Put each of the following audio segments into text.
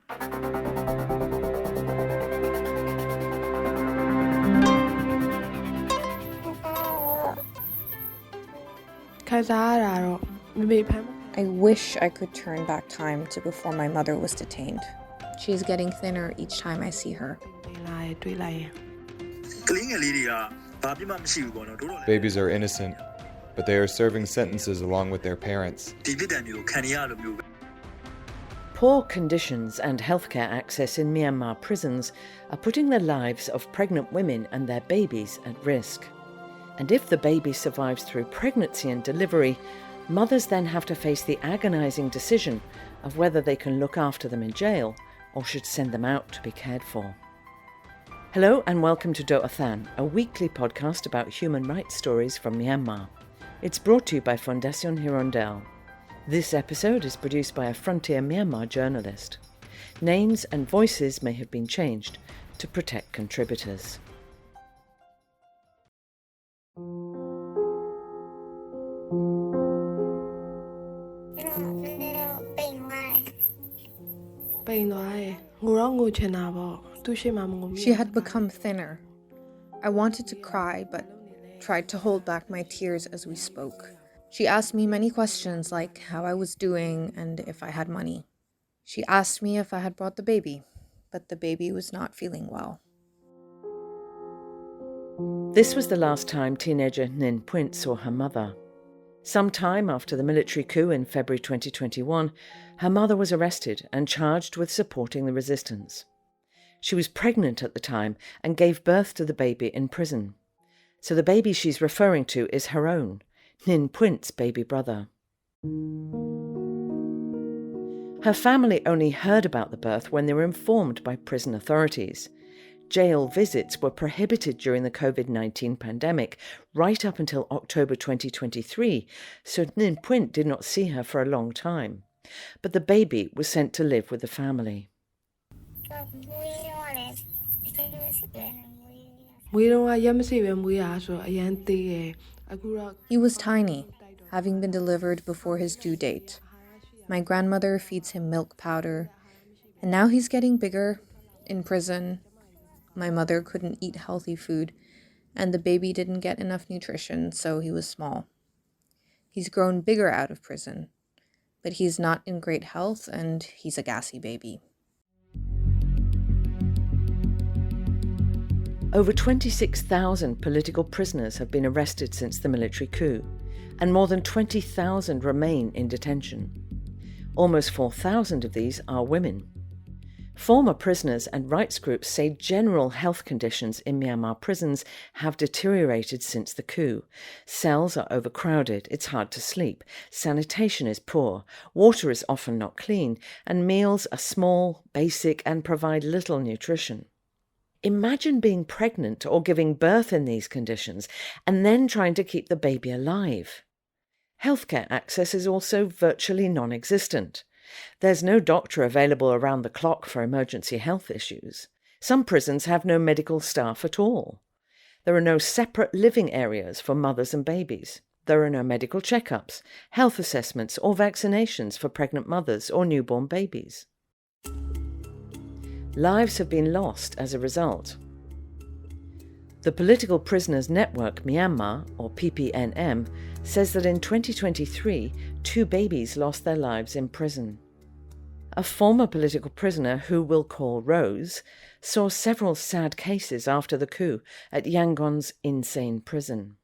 I wish I could turn back time to before my mother was detained. She is getting thinner each time I see her. Babies are innocent, but they are serving sentences along with their parents. Poor conditions and healthcare access in Myanmar prisons are putting the lives of pregnant women and their babies at risk. And if the baby survives through pregnancy and delivery, mothers then have to face the agonising decision of whether they can look after them in jail or should send them out to be cared for. Hello and welcome to Do Athan, a weekly podcast about human rights stories from Myanmar. It's brought to you by Fondation Hirondelle. This episode is produced by a Frontier Myanmar journalist. Names and voices may have been changed to protect contributors. She had become thinner. I wanted to cry, but tried to hold back my tears as we spoke. She asked me many questions like how I was doing and if I had money. She asked me if I had brought the baby, but the baby was not feeling well. This was the last time teenager Hnin Pwint saw her mother. Some time after the military coup in February 2021, her mother was arrested and charged with supporting the resistance. She was pregnant at the time and gave birth to the baby in prison. So the baby she's referring to is her own, Hnin Pwint's baby brother. Her family only heard about the birth when they were informed by prison authorities. Jail visits were prohibited during the COVID-19 pandemic, right up until October 2023, so Hnin Pwint did not see her for a long time. But the baby was sent to live with the family. He was tiny, having been delivered before his due date. My grandmother feeds him milk powder, and now he's getting bigger, in prison. My mother couldn't eat healthy food, and the baby didn't get enough nutrition, so he was small. He's grown bigger out of prison, but he's not in great health, and he's a gassy baby. Over 26,000 political prisoners have been arrested since the military coup, and more than 20,000 remain in detention. Almost 4,000 of these are women. Former prisoners and rights groups say general health conditions in Myanmar prisons have deteriorated since the coup. Cells are overcrowded, it's hard to sleep, sanitation is poor, water is often not clean, and meals are small, basic, and provide little nutrition. Imagine being pregnant or giving birth in these conditions and then trying to keep the baby alive. Healthcare access is also virtually non-existent. There's no doctor available around the clock for emergency health issues. Some prisons have no medical staff at all. There are no separate living areas for mothers and babies. There are no medical checkups, health assessments, or vaccinations for pregnant mothers or newborn babies. Lives have been lost as a result. The Political Prisoners Network Myanmar, or PPNM, says that in 2023, 2 babies lost their lives in prison. A former political prisoner, who we'll call Rose, saw several sad cases after the coup at Yangon's insane prison.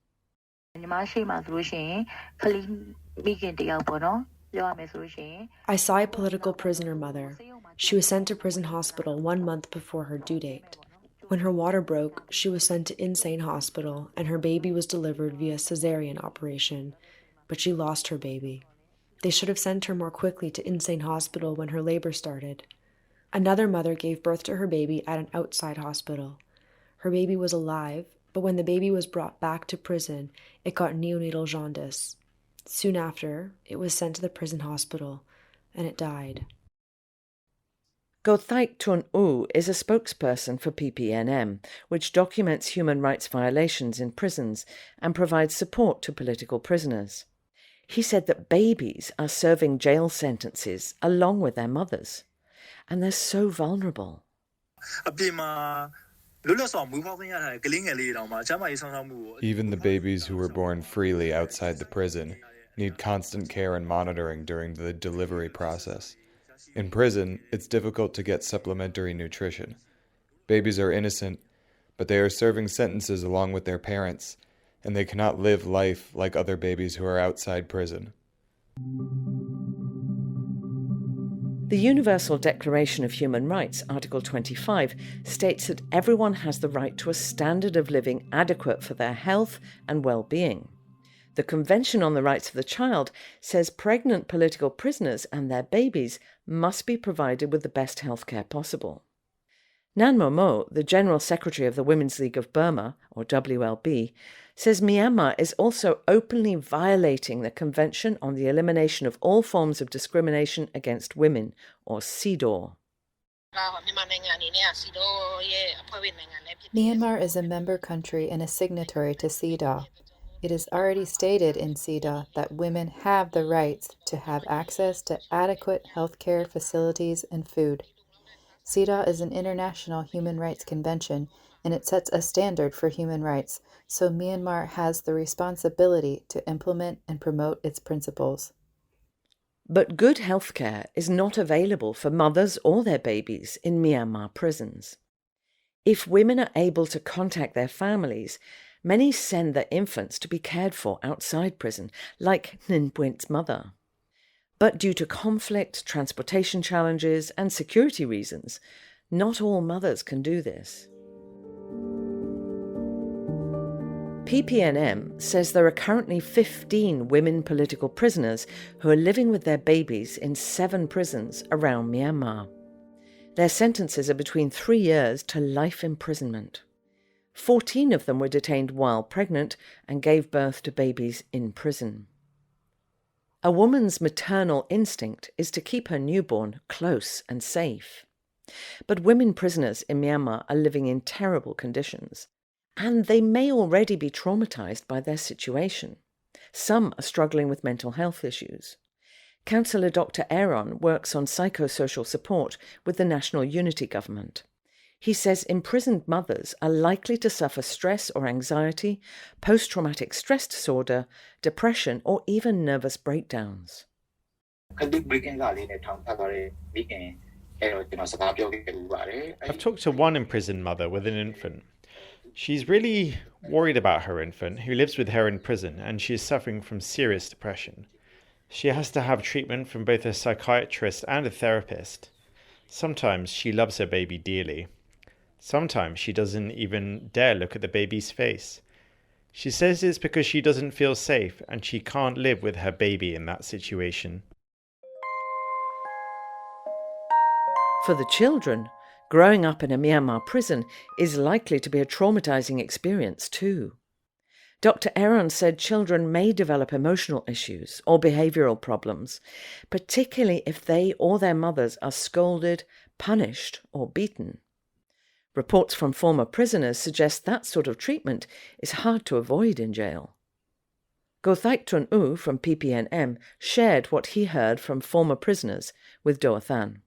I saw a political prisoner mother. She was sent to prison hospital 1 month before her due date. When her water broke, she was sent to insane hospital and her baby was delivered via cesarean operation, but she lost her baby. They should have sent her more quickly to insane hospital when her labor started. Another mother gave birth to her baby at an outside hospital. Her baby was alive, but when the baby was brought back to prison, it got neonatal jaundice. Soon after, it was sent to the prison hospital, and it died. Gothaik Tun U is a spokesperson for PPNM, which documents human rights violations in prisons and provides support to political prisoners. He said that babies are serving jail sentences along with their mothers. and they're so vulnerable. Even the babies who were born freely outside the prison need constant care and monitoring during the delivery process. In prison, it's difficult to get supplementary nutrition. Babies are innocent, but they are serving sentences along with their parents, and they cannot live life like other babies who are outside prison. The Universal Declaration of Human Rights, Article 25, states that everyone has the right to a standard of living adequate for their health and well-being. The Convention on the Rights of the Child says pregnant political prisoners and their babies must be provided with the best healthcare possible. Hnin Pwint, the General Secretary of the Women's League of Burma, or WLB, says Myanmar is also openly violating the Convention on the Elimination of All Forms of Discrimination Against Women, or CEDAW. Myanmar is a member country and a signatory to CEDAW. It is already stated in CEDAW that women have the rights to have access to adequate healthcare facilities and food. CEDAW is an international human rights convention, and it sets a standard for human rights, so Myanmar has the responsibility to implement and promote its principles. But good healthcare is not available for mothers or their babies in Myanmar prisons. If women are able to contact their families, many send their infants to be cared for outside prison, like Hnin Pwint's mother. But due to conflict, transportation challenges, and security reasons, not all mothers can do this. PPNM says there are currently 15 women political prisoners who are living with their babies in 7 prisons around Myanmar. Their sentences are between 3 years to life imprisonment. 14 of them were detained while pregnant and gave birth to babies in prison. A woman's maternal instinct is to keep her newborn close and safe. But women prisoners in Myanmar are living in terrible conditions, and they may already be traumatised by their situation. Some are struggling with mental health issues. Counsellor Dr. Aaron works on psychosocial support with the National Unity Government. He says imprisoned mothers are likely to suffer stress or anxiety, post-traumatic stress disorder, depression, or even nervous breakdowns. I've talked to one imprisoned mother with an infant. She's really worried about her infant, who lives with her in prison, and she is suffering from serious depression. She has to have treatment from both a psychiatrist and a therapist. Sometimes she loves her baby dearly. Sometimes she doesn't even dare look at the baby's face. She says it's because she doesn't feel safe and she can't live with her baby in that situation. For the children, growing up in a Myanmar prison is likely to be a traumatising experience too. Dr. Aaron said children may develop emotional issues or behavioural problems, particularly if they or their mothers are scolded, punished or beaten. Reports from former prisoners suggest that sort of treatment is hard to avoid in jail. Go Thaik Tun U from PPNM shared what he heard from former prisoners with Doa Than.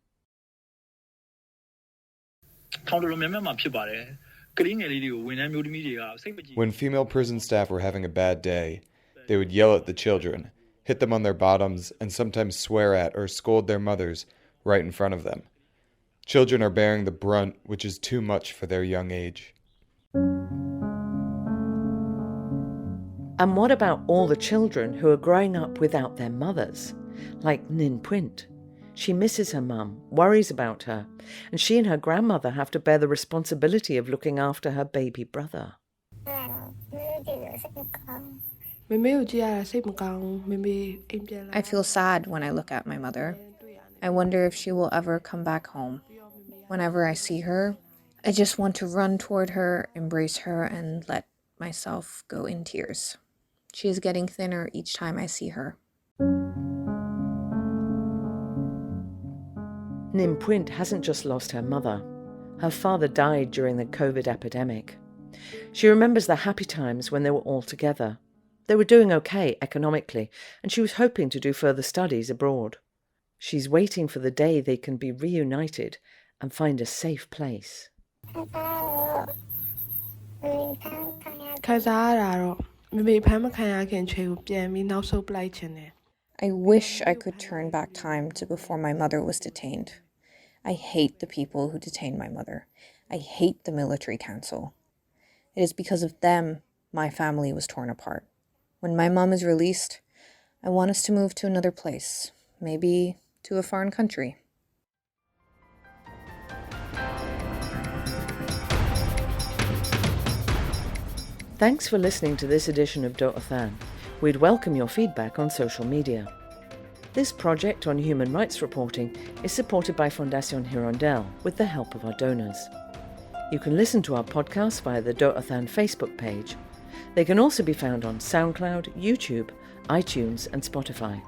When female prison staff were having a bad day, they would yell at the children, hit them on their bottoms, and sometimes swear at or scold their mothers right in front of them. Children are bearing the brunt, which is too much for their young age. And what about all the children who are growing up without their mothers, like Hnin Pwint? She misses her mum, worries about her, and she and her grandmother have to bear the responsibility of looking after her baby brother. I feel sad when I look at my mother. I wonder if she will ever come back home. Whenever I see her, I just want to run toward her, embrace her, and let myself go in tears. She is getting thinner each time I see her. Hnin Pwint hasn't just lost her mother. Her father died during the COVID epidemic. She remembers the happy times when they were all together. They were doing okay economically, and she was hoping to do further studies abroad. She's waiting for the day they can be reunited and find a safe place. I wish I could turn back time to before my mother was detained. I hate the people who detained my mother. I hate the military council. It is because of them my family was torn apart. When my mom is released, I want us to move to another place, maybe to a foreign country. Thanks for listening to this edition of Do'othan. We'd welcome your feedback on social media. This project on human rights reporting is supported by Fondation Hirondelle with the help of our donors. You can listen to our podcasts via the Do'othan Facebook page. They can also be found on SoundCloud, YouTube, iTunes and Spotify.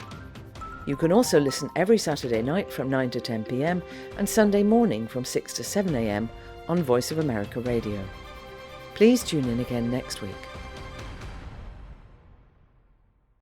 You can also listen every Saturday night from 9 to 10 p.m. and Sunday morning from 6 to 7 a.m. on Voice of America Radio. Please tune in again next week.